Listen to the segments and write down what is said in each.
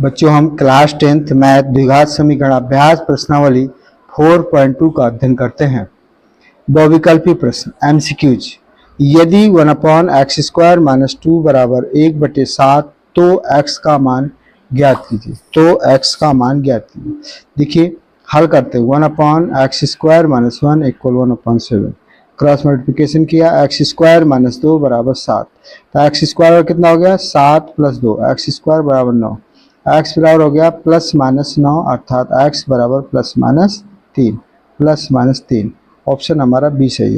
बच्चों हम class 10th math द्विघात समीकरण अभ्यास प्रश्नावली 4.2 का अध्ययन करते हैं। बहुविकल्पी प्रश्न एमसीक्यूज। यदि 1/x² - 2 बराबर 1/7 तो x का मान ज्ञात कीजिए। देखिए हल करते हैं। 1/x² - 1 = 1/7। क्रॉस मल्टीप्लिकेशन किया, x² - 2 बराबर 7। तो x² कितना हो गया 7 + 2, x² बराबर 9। x बराबर हो गया +-9 अर्थात x बराबर +-3। ऑप्शन हमारा बी सही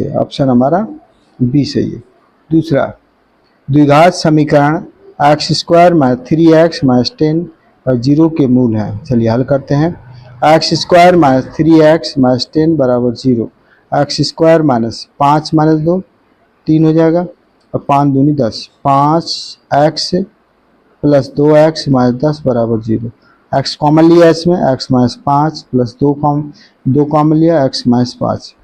है। दूसरा द्विघात समीकरण x² - 3x - 10 और 0 के मूल हैं। चलिए हल करते हैं। x² - 3x - 10 बराबर 0। x² - 5 - 2 3 हो जाएगा और 5 दूनी 10। 5x + 2x - 10 बराबर 0। x कॉमन लिया इसमें, x - 5 + 2 कॉमन लिया, x - 5।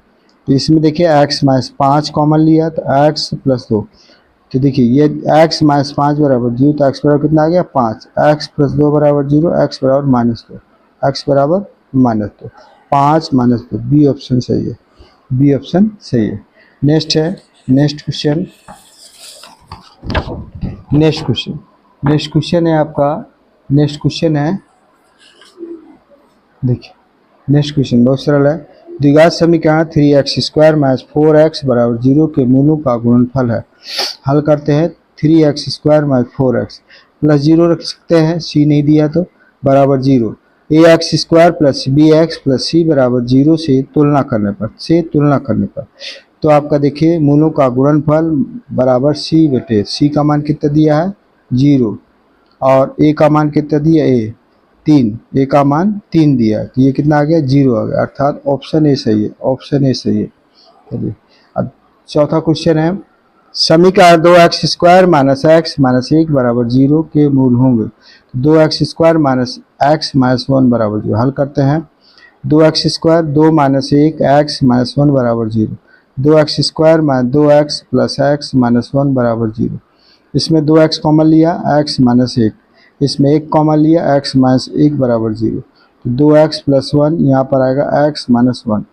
तो इसमें देखिए x - 5 कॉमन लिया तो x + 2। तो देखिए ये x - 5 बराबर 0, तो x बराबर कितना आ गया 5। x + 2 बराबर 0, x बराबर -2। x बराबर -2, 5 - 2। बी ऑप्शन सही है। नेक्स्ट क्वेश्चन है आपका। देखिए नेक्स्ट क्वेश्चन बहुत सरल है। द्विघात समीकरण 3x² - 4x बराबर 0 के मूलों का गुणनफल है। हल करते हैं। 3x² - 4x + 0 रख सकते हैं, c नहीं दिया तो बराबर 0। ax² + bx + c बराबर 0 से तुलना करने पर तो आपका देखिए मूलों का गुणनफल बराबर c का मान कितना दिया है 0 और a का मान कितना दिया 3, a का मान 3 दिया, तो ये कितना आ गया 0 आ गया, अर्थात ऑप्शन ए सही है। चलिए अब चौथा क्वेश्चन है। समीकरण 2x² - x - 1 बराबर 0 के मूल होंगे। 2x² - x - 1 बराबर 0। हल करते हैं। 2x² 2 - 1 x - 1 बराबर 0। 2x² - 2x + x - 1 बराबर 0। इसमें 2x कॉमन लिया, x - 1। इसमें 1 कॉमन लिया, x - 1 बराबर 0। तो 2x + 1 यहाँ पर आएगा x - 1।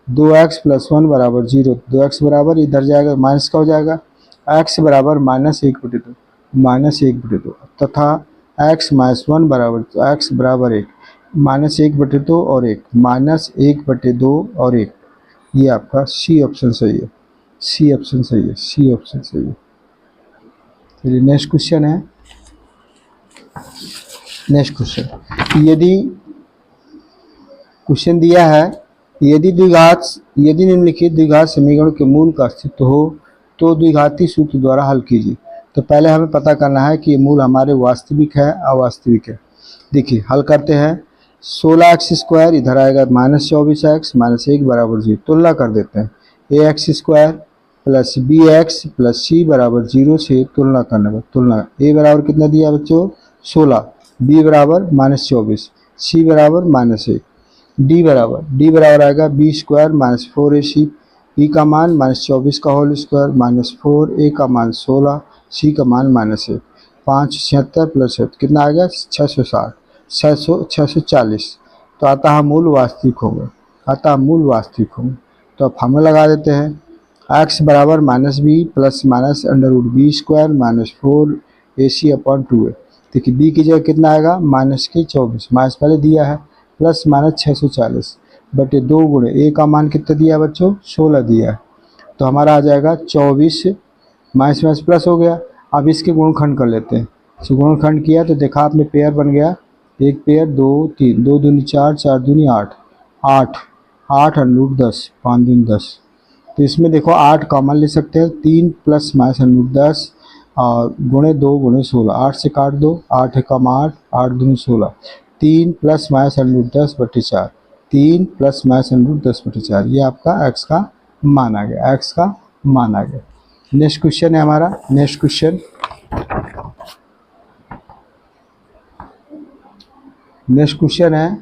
2x + 1 बराबर 0। 2x बराबर इधर जाएगा माइनस का हो जाएगा, x बराबर -1/2 तथा x - 1 बराबर x बराबर 1। -1/2 और 1 -1/2 और 1। ये आपका सी ऑप्शन सही है। चलिए नेक्स्ट क्वेश्चन। यदि क्वेश्चन दिया है यदि निम्नलिखित द्विघात समीकरण के मूल का अस्तित्व हो तो द्विघाती सूत्र द्वारा हल कीजिए। तो पहले हमें पता करना है कि ये मूल हमारे वास्तविक है अवास्तविक है। देखिए हल करते हैं। 16x² इधर आएगा -24x - 1 बराबर 0। तुलना कर देते हैं। ax² + bx + c बराबर 0 से तुलना करने पर a बराबर कितना दिया बच्चों 16, b बराबर -24, c बराबर -1। d बराबर आएगा b² - 4ac। e का मान -24 का होल स्क्वायर -4, a का मान 16, c का मान -1। 5 76 + 7 कितना आ गया 640। तो अतः मूल वास्तविक होंगे। तो अब फॉर्मूला लगा देते हैं। x बराबर -b + √b² - 4ac/2 है। देखिए b की जगह कितना आएगा -24, माइनस पहले दिया है, प्लस -640 बटे 2 गुणे a का मान कितना दिया बच्चों 16 दिया है। तो हमारा आ जाएगा 24, माइनस प्लस हो गया। अब इसके गुणनखंड कर लेते हैं। तो गुणनखंड किया तो देखा आपने पेयर बन गया, एक पेयर 2 3, 2 दूनी 4, 4 दूनी 8, 8 √10, 5 दूनी 10। तो इसमें देखो 8 कॉमन ले सकते हैं, 3 + -√10 और गुणे 2 गुणे 16, 8 से काट दो, 8 × 8, 8 दूनी 16, 3 + -√10 बटे 4, 3 + -√10 बटे 4। ये आपका x का मान आ गया। नेक्स्ट क्वेश्चन है हमारा। नेक्स्ट क्वेश्चन है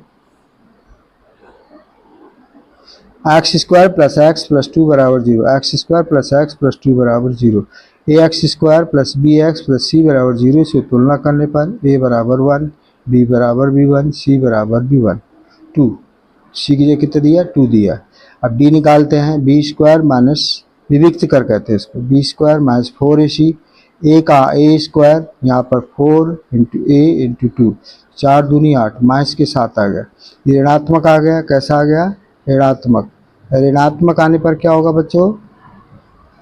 x² + x + 2 बराबर 0। x² + x + 2 बराबर 0। ax² + bx + c बराबर 0 से तुलना करने पर a बराबर 1, बी बराबर B1, सी बराबर B1, 2, सी की जगह कितना दिया 2 दिया। अब डी निकालते हैं, बी स्क्वायर माइनस विविक्त कर कहते हैं इसको, बी स्क्वायर माइनस 4AC, ए का ए स्क्वायर यहाँ पर 4 इंटू ए इंटू 2, 4 दूनी 8 माइनस के साथ आ गया, ये ऋणात्मक आ गया। कैसा आ गया ऋणात्मक। ऋणात्मक आने पर क्या होगा बच्चों,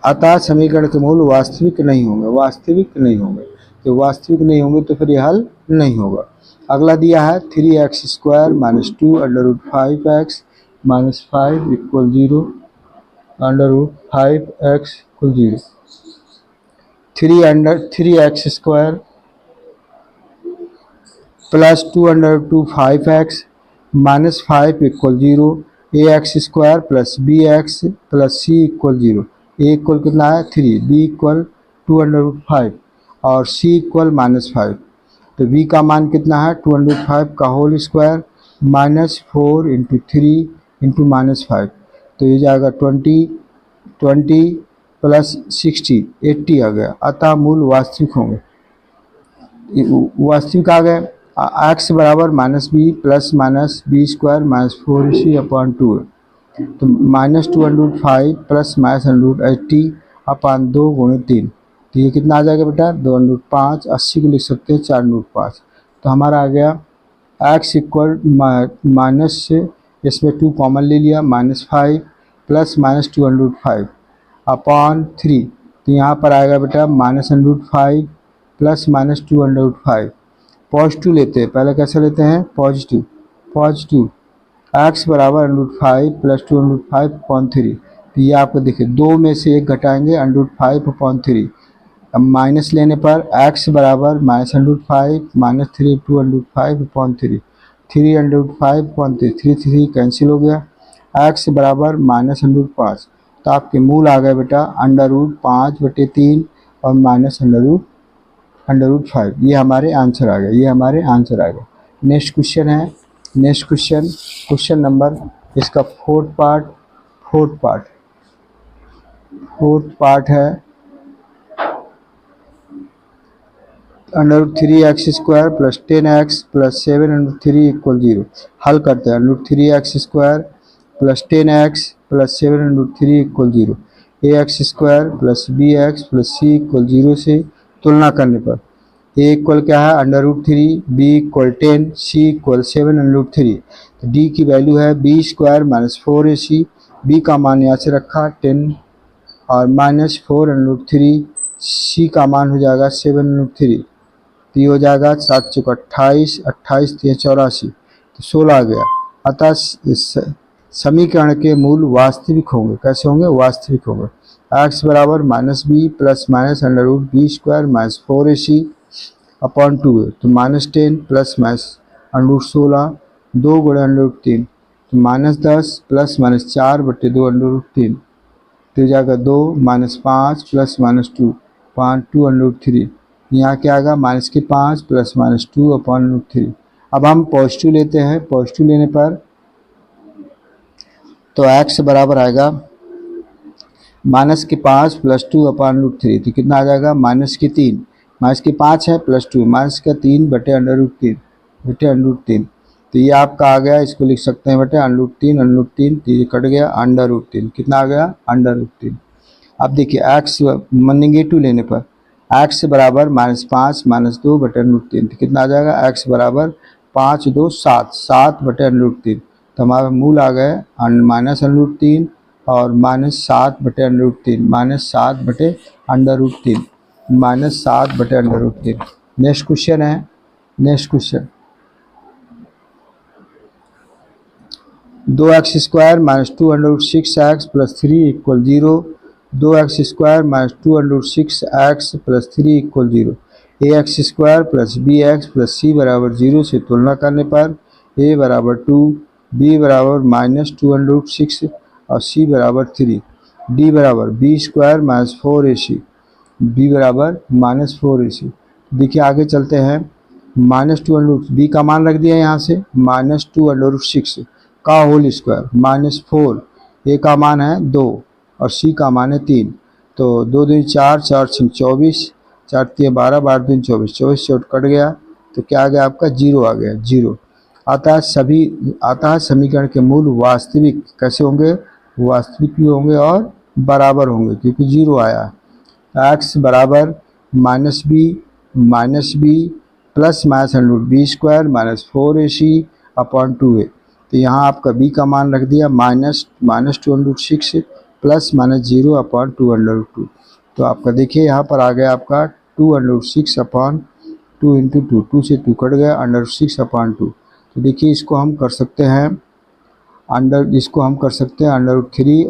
अतः समीकरण के मूल वास्तविक नहीं होंगे, वास्तविक नहीं होंगे, तो वास्तविक नहीं होंगे तो फिर ये हल नहीं होगा। अगला दिया है 3x square minus 2 under root 5x minus 5 equal 0, under root 5x equal 0, 3x square plus 2 under 2 5x minus 5 equal 0, ax square plus bx plus c equal 0, a equal कितना है 3, b इक्वल 2 अंडर रूट 5 और c equal minus 5, तो b का मान कितना है 2 under root 5 का whole square minus 4 into 3 into minus 5, तो ये जाएगा 20 प्लस 60 80 आ गया। अतः मूल वास्तविक होंगे, वास्तविक आ गए। x बराबर minus B plus minus B square minus 4ac upon 2 है, तो minus 2 under root 5 plus minus under root 80 upon 2 गुणे 3, तो ये कितना आ जाएगा बेटा 2 अंडर रूट 5, 80 को लिख सकते हैं 4 अंडर रूट 5, तो हमारा आ गया x इक्वल माइनस से इसमें 2 कॉमन ले लिया minus 5 plus minus 2 under root 5 upon 3, तो यहाँ पर आएगा बेटा minus under root 5 plus minus 2 under root 5, positive लेते हैं, पहले कैसे लेते हैं पॉजिटिव x बराबर under root 5 plus 2 under root 5 upon 3, तो ये आपको देखिए 2 में से 1 घटाएंगे अंडर रूट 5 अपॉन 3, अब माइनस लेने पर x बराबर minus under root 5 minus 3 2 under root 5 upon 3, 3 under root 5 upon 3, 3 cancel हो गया, x बराबर माइनस अंडर रूट 5, तो आपके मूल आ गए बेटा अंडर रूट 5/3 और माइनस अंडर रूट 5, ये हमारे आंसर आ गए, ये हमारे आंसर आ गए। नेक्स्ट क्वेश्चन है, नेक्स्ट क्वेश्चन नंबर इसका फोर्थ पार्ट है under root 3x square plus 10x plus 7 under 3 equal 0, हल करते हैं। Under root 3x square plus 10x plus 7 under root 3 equal 0, ax square plus bx plus c equal 0 से तुलना करने पर a equal क्या है under root 3, b equal 10, c equal 7 under root 3, तो d की वैल्यू है b square minus 4ac, b का मान यहाँ से रखा 10 और माइनस 4 अंडर रूट 3, c का मान हो जाएगा 7 अंडर रूट 3, तो ये हो जाएगा 7 चौक 28, 28 3 84, तो 16 आ गया। अतः इस समीकरण के मूल वास्तविक होंगे, कैसे होंगे वास्तविक होंगे। x बराबर minus B plus minus under root b square minus 4ac upon 2 है, तो minus 10 plus minus under root 16 2 गुणे अंडर रूट 3, तो minus 10 plus minus 4/2 under root 3, तो जाएगा 2 minus 5 plus minus 2 upon 2 under root 3, यहाँ क्या आएगा माइनस के 5 प्लस माइनस 2 अपॉन रूट 3। अब हम पॉजिटिव लेते हैं, पॉजिटिव लेने पर तो x बराबर आएगा माइनस के 5 प्लस 2 अपॉन रूट 3, तो कितना आ जाएगा माइनस के 3, माइनस के 5 है प्लस 2 माइनस का 3 बटे अंडर रूट 3, तो ये आपका आ गया, इसको लिख सकते हैं बटे अंडर रूट 3, तो ये कट गया अंडर रूट 3, कितना आ गया अंडर रूट 3। अब देखिए x नेगेटिव लेने पर x बराबर माइनस 5 माइनस 2 बटे अंडर रूट 3, तो कितना आ जाएगा x बराबर 5 2 7 7 बटे अंडर रूट 3, तो हमारा मूल आ गए माइनस अंडर रूट 3 और माइनस 7 बटे अंडर रूट 3, माइनस 7 बटे अंडर रूट 3, माइनस 7 बटे अंडर रूट 3। नेक्स्ट क्वेश्चन है, next question 2x square minus 2 under root 6x plus 3 equal 0, 2x square minus 2 under root 6x plus 3 equal 0, ax square plus bx plus c बराबर 0 से तुलना करने पर a बराबर 2, b बराबर minus 2 under root 6 और c बराबर 3, d बराबर b square minus 4ac, b बराबर माइनस 4ac। देखिए आगे चलते हैं, माइनस 2 अंडर रूट b का मान रख दिया यहाँ से माइनस 2 अंडर रूट 6 का होल स्क्वायर माइनस 4, a का मान है 2 और c का मान है 3, तो 2 दूनी 4 4 6 24, 4 3 12 12 दूनी 24, 24 से कट गया, तो क्या आ गया आपका 0 आ गया 0। अतः समीकरण के मूल वास्तविक कैसे होंगे, वास्तविक भी होंगे और बराबर होंगे क्योंकि 0 आया। x बराबर -b plus -√b² -4ac upon 2a। तो यहाँ आपका b का मान रख दिया -2√6 प्लस -0 अपॉन 2√2। तो आपका देखिए यहाँ पर आ गया आपका 2√6 अपॉन 2 इंटू 2 से 2 कट गया √6 अपॉन 2। तो देखिए इसको हम कर सकते हैं √3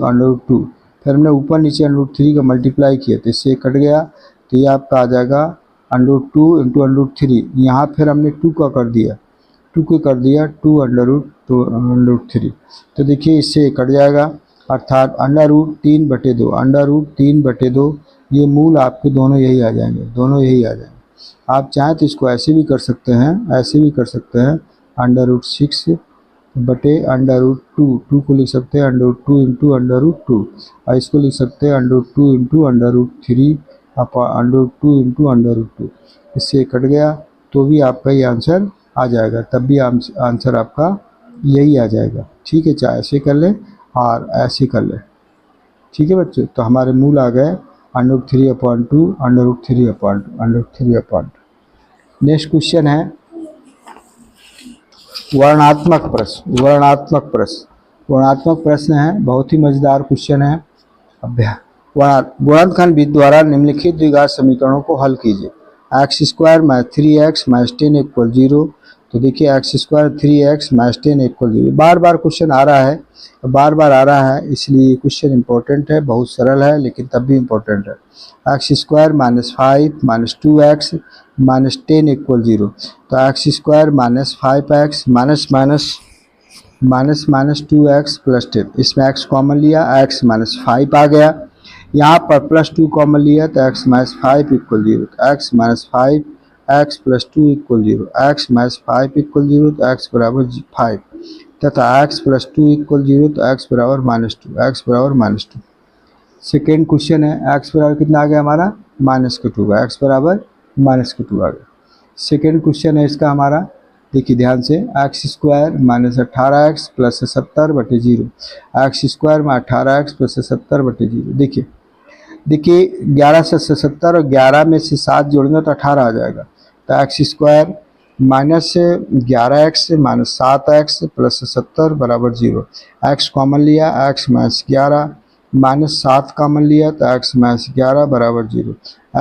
√2। फिर हमने ऊपर नीचे √3 का मल्टीप्लाई किया तो इससे कट गया। तो ये आपका आ जाएगा √2 इंटू √3। यहाँ फिर हमने 2 का कर दिया 2 √3। तो देखिए इससे कट जाएगा अर्थात √3/2 ये मूल आपके दोनों यही आ जाएंगे। आप चाहें तो इसको ऐसे भी कर सकते हैं √6/√2। 2 को लिख सकते हैं √2 इंटू √2 और इसको लिख सकते हैं √2 इंटू √3 अपॉन √2 इंटू √2। इससे कट गया तो भी आपका ये आंसर आ जाएगा, तब भी आंसर आपका यही आ जाएगा। ठीक है, चाहे ऐसे कर लें और ऐसे कर लें। ठीक है बच्चों, तो हमारे मूल आ गए √3/2 √3/2। नेक्स्ट क्वेश्चन है वर्णात्मक प्रश्न है, बहुत ही मजेदार क्वेश्चन है। गुणनखंड विधि द्वारा निम्नलिखित द्विघात समीकरणों को हल कीजिए। x² - 3x - 10 = 0। तो देखिए x² 3x - 10 = 0। बार बार क्वेश्चन आ रहा है, इसलिए क्वेश्चन इंपॉर्टेंट है, बहुत सरल है लेकिन तब भी इंपॉर्टेंट है। x² - 5 - 2x - 10 = 0। तो x² - 5x -2x + 10, इसमें x कॉमन लिया, x - 5 आ गया। यहाँ पर +2 कॉमन लिया तो x - 5 = 0। x - 5 x + 2 = 0। x - 5 = 0 तो x बराबर 5 तथा x + 2 = 0 तो x बराबर -2। सेकेंड क्वेश्चन है x बराबर कितना आ गया हमारा -2 का, x बराबर -2 आ गया। सेकेंड क्वेश्चन है इसका हमारा, देखिए ध्यान से, x² - 18x + 70/0। x² में 18x + 70/0। देखिए 11 से 70 और 11 में से 7 जोड़ना तो 18 आ जाएगा। तो x² -11x - 7x + 70 = 0। x common लिया, x - 11 -7 कॉमन लिया तो x - 11 = 0।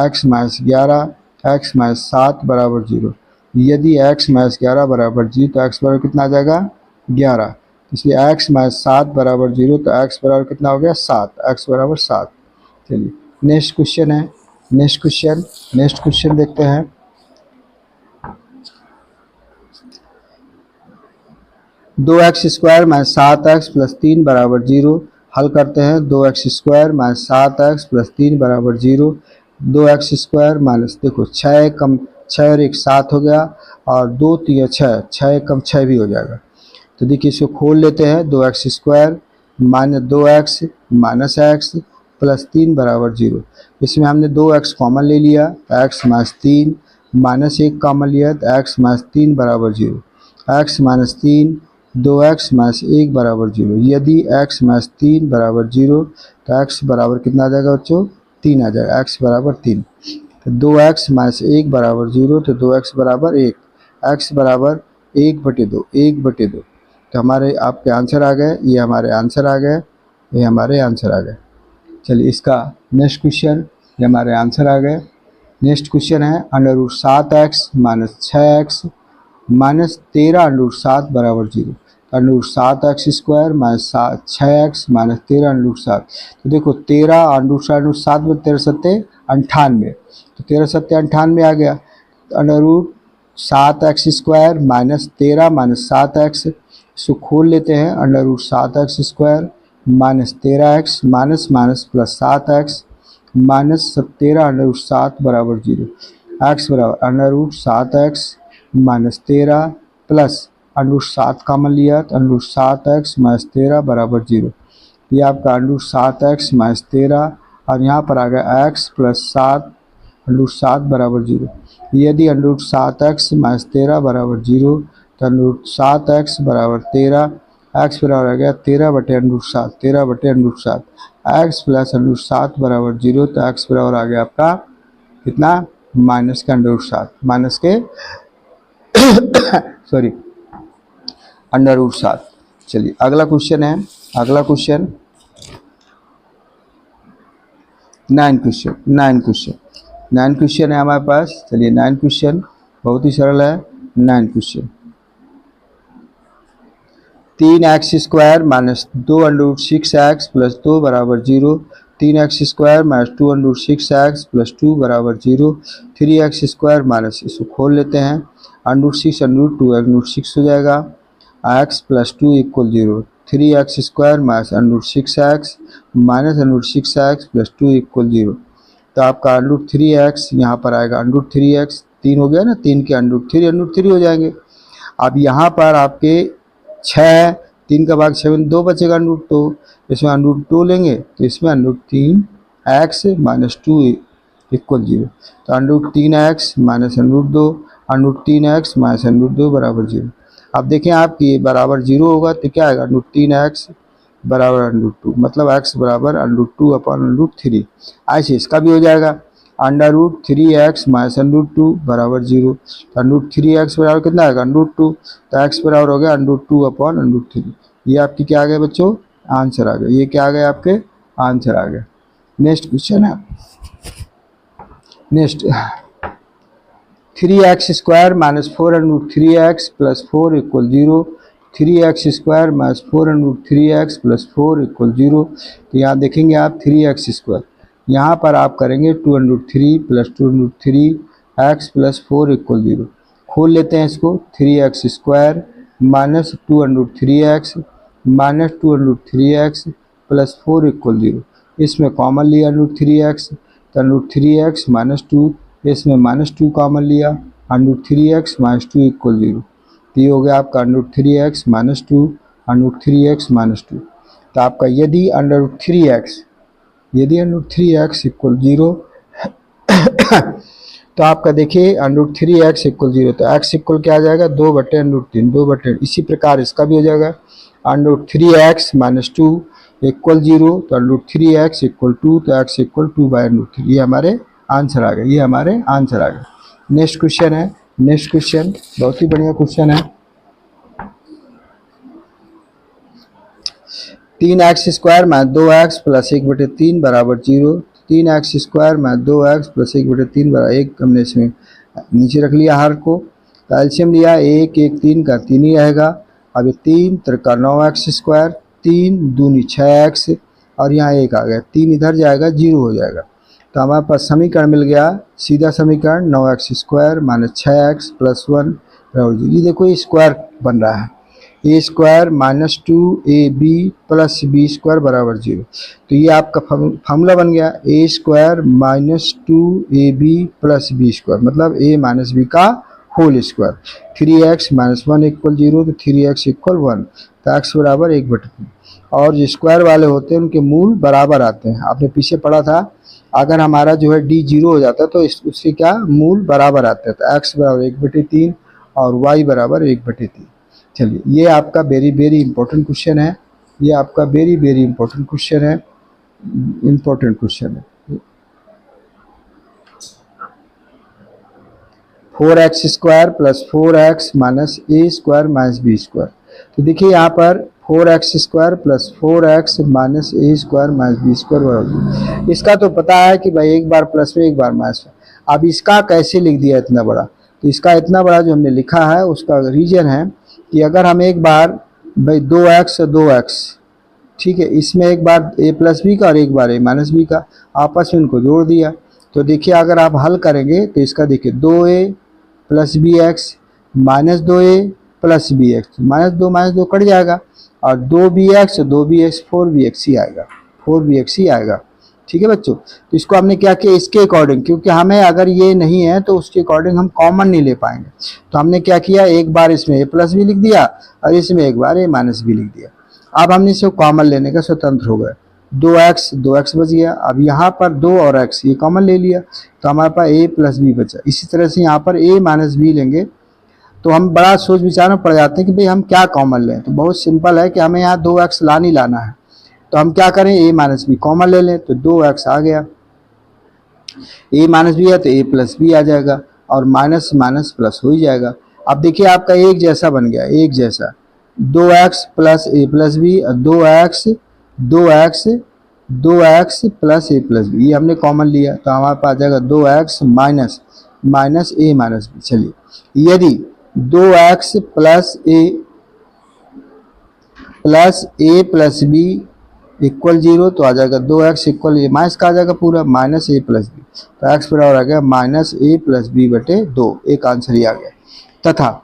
x - 11 x - 7 = 0। यदि x - 11 = 0 तो x बराबर कितना आ जाएगा 11। इसलिए x - 7 = 0 तो x बराबर कितना हो गया 7, x बराबर 7। चलिए नेक्स्ट क्वेश्चन है, नेक्स्ट क्वेश्चन देखते हैं। दो x² - 7x + 3 = 0 हल करते हैं। 2x² - 7x + 3 = 0। 2x² माइनस, देखो 6 कम 6 और 1 7 हो गया और 2 3 6, 6 कम 6 भी हो जाएगा। तो देखिए इसको खोल लेते हैं। 2x² - 2x - x + 3 = 0। इसमें हमने 2x कॉमन ले लिया, x - 3 -1 कॉमन लिया तो x - 3 = 0। x - 3 2x - 1 = 0। यदि x - 3 = 0 तो x बराबर कितना आ जाएगा बच्चों 3 आ जाएगा, x बराबर 3। तो 2x - 1 = 0 तो 2x बराबर 1, x बराबर 1/2। तो हमारे आपके आंसर आ गए, ये हमारे आंसर आ गए। चलिए इसका नेक्स्ट क्वेश्चन, ये हमारे आंसर आ गए। नेक्स्ट क्वेश्चन है √7x - 6x - 13√7 = 0। √7x² - 6x - 13√7। तो देखो 13√7 में 13 सत्ते 98, तो 13 सत्ते 98 आ गया। √7x² - 13 - 7x, इसको खोल लेते हैं। √7x² - 13x plus 7x - 13√7 = 0। x बराबर √7x - 13 प्लस √7 कॉमन लिया तो √7x - 13 = 0। ये आपका √7x - 13 और यहाँ पर आ गया x + 7 √7 = 0। यदि अंडर रूट 7x माइनस 13 बराबर 0 तो अंडर रूट 7x बराबर 13, x बराबर आ गया 13 बटे अंडर रूट 7, 13 बटे under root 7, x plus under root 7 बराबर 0, तो x बराबर आ गया आपका कितना, माइनस के अंडर रूट 7, माइनस के सॉरी अंडर रूट 7। चलिए अगला क्वेश्चन है, अगला क्वेश्चन 9 क्वेश्चन है हमारे पास। चलिए 9 क्वेश्चन बहुत ही सरल है। 9 question 3x square minus 2 under root 6x plus 2 बराबर 0, 3x square minus 2 under root 6x plus 2 बराबर 0, 3x स्क्वायर माइनस, इसको खोल लेते हैं, under root 6 under root 2 under root 6 हो जाएगा, x plus 2 equal 0, 3x square minus under root 6x minus under root 6x plus 2 equal 0। तो आपका under root 3x यहाँ पर आएगा, अंडर रूट 3x 3 हो गया ना, 3 के अंडर रूट 3 हो जाएंगे। अब यहाँ पर आपके 6, 3 का भाग 7, 2 बचेगा अंडर रूट 2, इसमें अंडर रूट 2 लेंगे तो इसमें under root 3x minus 2 equal 0। तो under root 3x minus under root 2, under root 3x minus under root 2 बराबर 0। अब देखें आपकी बराबर 0 होगा तो क्या आएगा, अंडर रूट 3x बराबर अंडर रूट 2, मतलब x बराबर under root 2 upon under root 3। ऐसे इसका भी हो जाएगा, under root 3x minus under root 2 बराबर 0, तो अंडर रूट 3x बराबर कितना आएगा, अंडर रूट 2, तो x बराबर हो गया under root 2 upon under root 3। ये आपकी क्या आ गया बच्चों, आंसर आ गया। ये क्या आ गया, आपके आंसर आ गया। नेक्स्ट क्वेश्चन है, next 3x square minus 4 under root 3x plus 4 equal 0, 3x square minus 4 under root 3x plus 4 equal 0। तो यहाँ देखेंगे आप 3x स्क्वायर, यहाँ पर आप करेंगे 2 under root 3 plus 2 under root 3 x plus 4 equal 0। खोल लेते हैं इसको, 3x square minus 2 under root 3x minus 2 under root 3x plus 4 equal 0। इसमें कॉमन लिया अंडर रूट 3x, तो अंडर रूट 3x माइनस 2, इसमें माइनस 2 कॉमन लिया, under root 3x minus 2 equal 0। तो ये हो गया आपका under root 3x minus 2, under root 3x minus 2। तो आपका यदि अंडर रूट 3x, यदि अंडर रूट 3x इक्वल 0 तो आपका देखिए अंडर रूट 3x इक्वल 0, तो x इक्वल क्या आ जाएगा, 2 बटे अंडर रूट 3, 2 बटे। इसी प्रकार इसका भी हो जाएगा under root 3x minus 2 equal 0, तो अंडर रूट 3x इक्वल 2, तो x equal 2 by under root 3। ये हमारे आंसर आ गए, ये हमारे आंसर आ गए। नेक्स्ट क्वेश्चन है, नेक्स्ट क्वेश्चन बहुत ही बढ़िया क्वेश्चन है। 3x square minus 2x plus 1/3 बराबर 0, 3x square minus 2x plus 1/3 बराबर 1। हमने इसमें नीचे रख लिया हर को, कैल्शियम लिया 1 1 3 का 3 ही रहेगा। अब 3 3 9x स्क्वायर, 3 दूनी 6x और यहाँ 1 आ गया, 3 इधर जाएगा 0 हो जाएगा। तो हमारे पास समीकरण मिल गया, सीधा समीकरण 9x square minus 6x plus 1 बराबर 0। ये देखो ये स्क्वायर बन रहा है, a square minus 2ab plus b square बराबर 0। तो ये आपका फार्मूला बन गया, a square minus 2ab plus b square, मतलब a माइनस बी का whole square. 3x minus 1 equal 0, तो 3x इक्वल 1, तो x बराबर 1/3। और जो स्क्वायर वाले होते हैं उनके मूल बराबर आते हैं। आपने पीछे पढ़ा था, अगर हमारा जो है d 0 हो जाता है तो उसके क्या मूल बराबर आते हैं, तो x बराबर 1/3 और y बराबर 1/3। चलिए ये आपका वेरी वेरी इंपॉर्टेंट क्वेश्चन है, ये आपका वेरी वेरी इंपॉर्टेंट क्वेश्चन है, इंपॉर्टेंट क्वेश्चन है। 4x square plus 4x minus a square minus B square. तो देखिए यहाँ पर 4x square plus 4x minus a square minus B square बराबर, इसका तो पता है कि भाई एक बार प्लस में एक बार माइनस में। अब इसका कैसे लिख दिया इतना बड़ा, तो इसका इतना बड़ा जो हमने लिखा है उसका रीजन है कि अगर हम एक बार भाई 2x 2x, ठीक है, इसमें एक बार a प्लस बी का और एक बार a माइनस बी का, आपस में इनको जोड़ दिया। तो देखिए अगर आप हल करेंगे तो इसका देखिए 2a plus b x minus 2a plus b x, minus दो कट जाएगा और 2bx 2bx 4bx ही आएगा, 4bx ही आएगा। ठीक है बच्चों, तो इसको हमने क्या किया इसके अकॉर्डिंग, क्योंकि हमें अगर ये नहीं है तो उसके अकॉर्डिंग हम कॉमन नहीं ले पाएंगे। तो हमने क्या किया, एक बार इसमें a प्लस भी लिख दिया और इसमें एक बार a माइनस भी लिख दिया। अब हमने इसको कॉमन लेने का स्वतंत्र हो गए, दो एक्स बच गया। अब यहाँ पर 2 और x ये कॉमन ले लिया तो हमारे पास a प्लस बी बचा। इसी तरह से यहाँ पर a माइनस बी लेंगे तो हम बड़ा सोच विचार में पड़ जाते हैं कि भाई हम क्या कॉमन लें। तो बहुत सिंपल है कि हमें यहाँ 2x नहीं लाना है, तो हम क्या करें, a माइनस बी कॉमन ले लें तो 2x आ गया। a माइनस बी है तो a प्लस बी आ जाएगा और माइनस माइनस प्लस हो ही जाएगा। अब देखिए आपका एक जैसा बन गया, एक जैसा 2x प्लस ए प्लस बी, 2x प्लस ए प्लस बी, ये हमने कॉमन लिया तो हमारे पास आ जाएगा 2x माइनस माइनस ए माइनस बी। चलिए यदि 2x प्लस ए प्लस बी इक्वल 0 तो आ जाएगा 2x इक्वल ए माइनस का आ जाएगा पूरा माइनस ए प्लस बी, तो x बराबर आ गया माइनस ए प्लस बी बटे 2, एक आंसर ही आ गया। तथा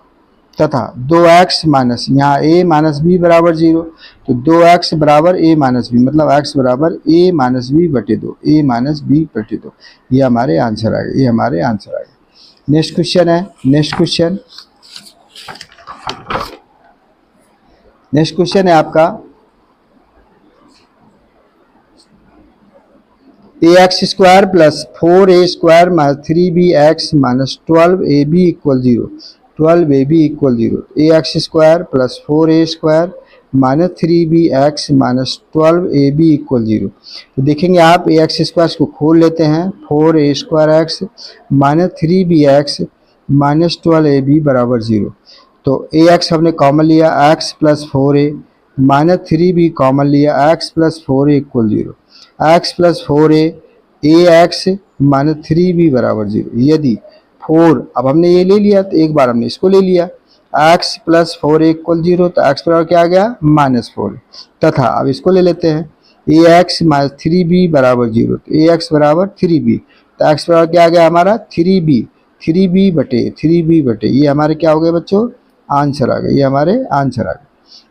2x माइनस यहाँ a माइनस बी बराबर 0 तो 2x बराबर a माइनस बी, मतलब x बराबर a माइनस बी बटे 2, a माइनस बी बटे 2, ये हमारे आंसर आ गए, ये हमारे आंसर आ गए। नेक्स्ट क्वेश्चन है, नेक्स्ट क्वेश्चन है आपका ax square plus 4a square minus 3bx minus 12ab equal 0, 12ab equal 0, ax square plus 4a square minus 3bx minus 12ab equal 0। तो देखेंगे आप ax स्क्वायर को खोल लेते हैं, 4a square x minus 3bx minus 12ab बराबर 0। तो ax हमने कॉमन लिया, x plus 4a minus 3b common लिया, x plus 4a equal 0, x plus 4a ax minus 3b बराबर 0। यदि 4, अब हमने ये ले लिया तो एक बार हमने इसको ले लिया, x प्लस 4a इक्वल 0 तो x बराबर क्या आ गया माइनस 4, तथा अब इसको ले लेते हैं ax माइनस 3b बराबर 0 तो ax बराबर 3b, तो x बराबर क्या आ गया हमारा 3b बटे ये हमारे क्या हो गए बच्चों, आंसर आ गए, ये हमारे आंसर आ गए।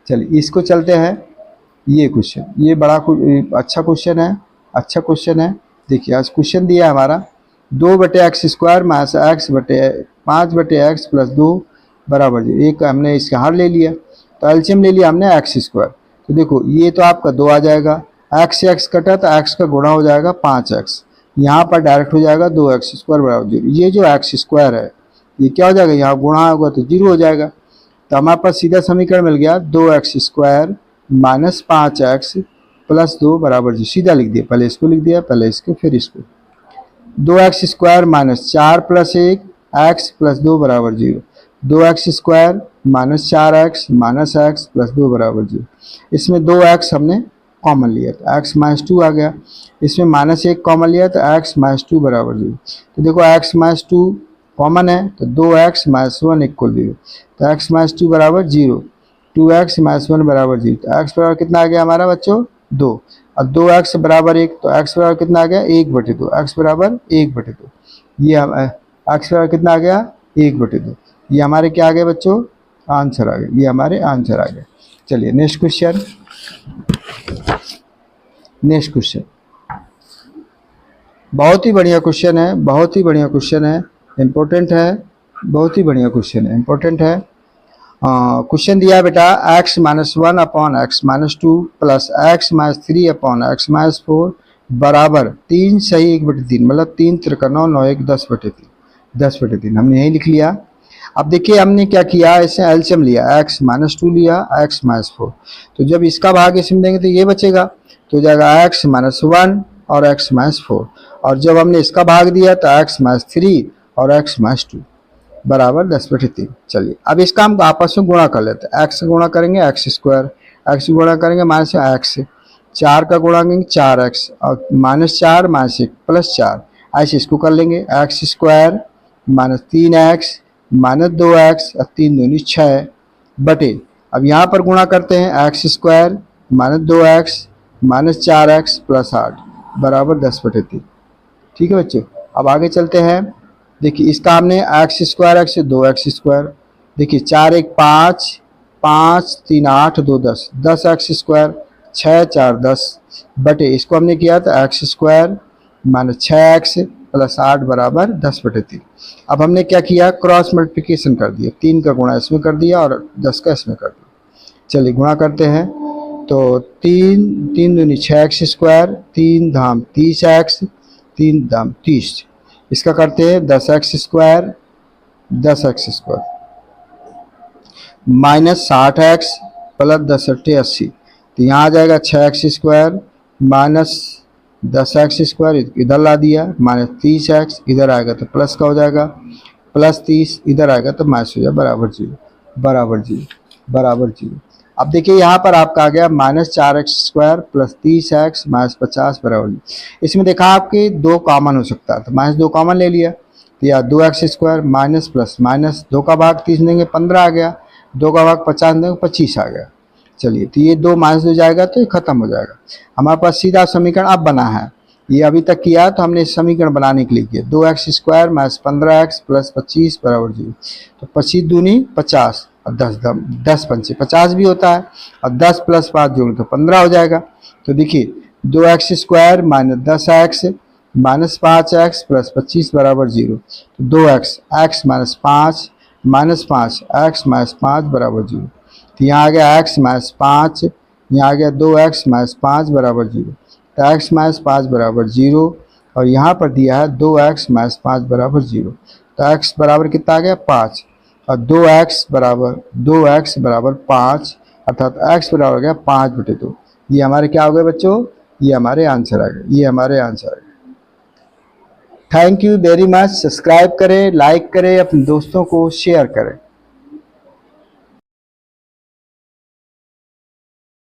चलिए इसको चलते हैं, ये क्वेश्चन, ये बड़ा अच्छा क्वेश्चन है। देखिए आज क्वेश्चन दिया है हमारा 2 बटे एक्स स्क्वायर माइनस एक्स बटे 5 बटे एक्स प्लस 2 बराबर 0। एक हमने इसका हर ले लिया तो एलसीएम ले लिया हमने एक्स स्क्वायर, तो देखो ये तो आपका 2 आ जाएगा, एक्स से एक्स कटा तो एक्स का गुणा हो जाएगा 5x, यहाँ पर डायरेक्ट हो जाएगा 2x स्क्वायर बराबर 0। ये जो एक्स स्क्वायर है ये क्या हो जाएगा, यहाँ गुणा होगा तो 0 हो जाएगा, तो हमारे पास सीधा समीकरण मिल गया 2x square minus 5x plus 2 बराबर 0। सीधा लिख दिया, पहले इसको लिख दिया, पहले इसको फिर इसको, 2x square minus 4 plus 1 x plus 2 बराबर 0, 2x square minus 4x minus x plus 2 बराबर 0। इसमें 2x हमने कॉमन लिया तो x माइनस 2 आ गया, इसमें माइनस 1 कॉमन लिया तो x माइनस 2 बराबर 0। तो देखो x माइनस 2 कॉमन है तो 2x माइनस 1 इक्वल 0, तो x माइनस 2 बराबर 0, 2x माइनस 1 बराबर 0, तो x बराबर कितना आ गया हमारा बच्चों 2, और 2x बराबर 1 तो x बराबर कितना आ गया 1 बटे 2, x बराबर 1 बटे 2, ये x बराबर कितना आ गया 1 बटे 2, ये हमारे क्या आ गए बच्चों आंसर आ गए, ये हमारे आंसर आ गए। चलिए नेक्स्ट क्वेश्चन, बहुत ही बढ़िया क्वेश्चन है, इम्पोर्टेंट है, बहुत ही बढ़िया क्वेश्चन है, इम्पोर्टेंट है। क्वेश्चन दिया है बेटा x minus 1 upon x minus 2 plus x minus 3 upon x minus 4 बराबर 3 सही 1 बटे 3, मतलब 3 त्रिका 9 9 1 10 बटे 3 हमने यही लिख लिया। अब देखिए हमने क्या किया, इसे एलसीएम लिया, x माइनस 2 लिया x माइनस 4, तो जब इसका भाग इसमें देंगे तो ये बचेगा, तो हो जाएगा x माइनस 1 और x माइनस 4, और जब हमने इसका भाग दिया तो x माइनस 3 और x माइनस 2 बराबर 10 बटे 3। चलिए अब इसका हम आपस में गुणा कर लेते हैं, x से गुणा करेंगे एक्स स्क्वायर, x से गुणा करेंगे माइनस एक्स, 4 का गुणा करेंगे 4x और माइनस 4 माइनस 1 प्लस 4, ऐसे इसको कर लेंगे x square minus 3x minus 2x और 3 दूनी 6 बटे, अब यहाँ पर गुणा करते हैं x square minus 2x minus 4x plus 8 बराबर 10 बटे 3। ठीक है बच्चों, अब आगे चलते हैं। देखिए इसका हमने x square x 2x square, देखिए 4 1 5 5 3 8 2 10, 10 एक्स स्क्वायर 6 4 10 बटे, इसको हमने किया था x square minus 6x plus 8 बराबर 10 बटे 3। अब हमने क्या किया, क्रॉस मल्टीप्लिकेशन कर दिया, 3 का गुणा इसमें कर दिया और 10 का इसमें कर दिया। चलिए गुणा करते हैं, तो 3 दूनी 6x स्क्वायर, 3 धाम 30x, 3 धाम 30, इसका करते हैं 10x square, 10x square minus 60x plus 10 अट्ठे 80, तो यहाँ आ जाएगा 6x square minus 10x square, इधर ला दिया माइनस 30x, इधर आएगा तो प्लस का हो जाएगा, प्लस 30 इधर आएगा तो माइनस हो जाएगा, बराबर 0 बराबर 0 बराबर 0। अब देखिए यहाँ पर आपका आ गया minus 4x square plus 30x minus 50 बराबर 0। इसमें देखा आपके 2 कॉमन हो सकता है, तो माइनस 2 कॉमन ले लिया, तो या 2x square minus plus minus 2 का भाग 30 देंगे 15 आ गया, 2 का भाग 50 देंगे 25 आ गया। चलिए, तो ये 2 माइनस 2 जाएगा तो ये खत्म हो जाएगा। हमारे पास सीधा समीकरण अब बना है, ये अभी तक किया तो हमने समीकरण बनाने के लिए किया 2x square minus 15x plus 25 बराबर 0। तो 25 दूनी 50 और 10 पंचे 50 भी होता है, और 10 प्लस 5 जोड़ तो 15 हो जाएगा। तो देखिए 2x square minus 10x minus 5x plus 25 बराबर 0, तो 2x x minus 5 x minus 5 बराबर 0। तो यहाँ आ गया x माइनस 5, यहाँ आ गया 2x माइनस 5 बराबर 0, तो x माइनस 5 बराबर 0, और यहाँ पर दिया है 2x माइनस 5 बराबर 0, तो x बराबर कितना आ गया 5, और 2x बराबर 5, अर्थात x बराबर हो गया 5/2। ये हमारे क्या हो गए बच्चों, ये हमारे आंसर आ गए, ये हमारे आंसर आ गए। Thank you very much. Subscribe करें, लाइक करें, अपने दोस्तों को शेयर करें।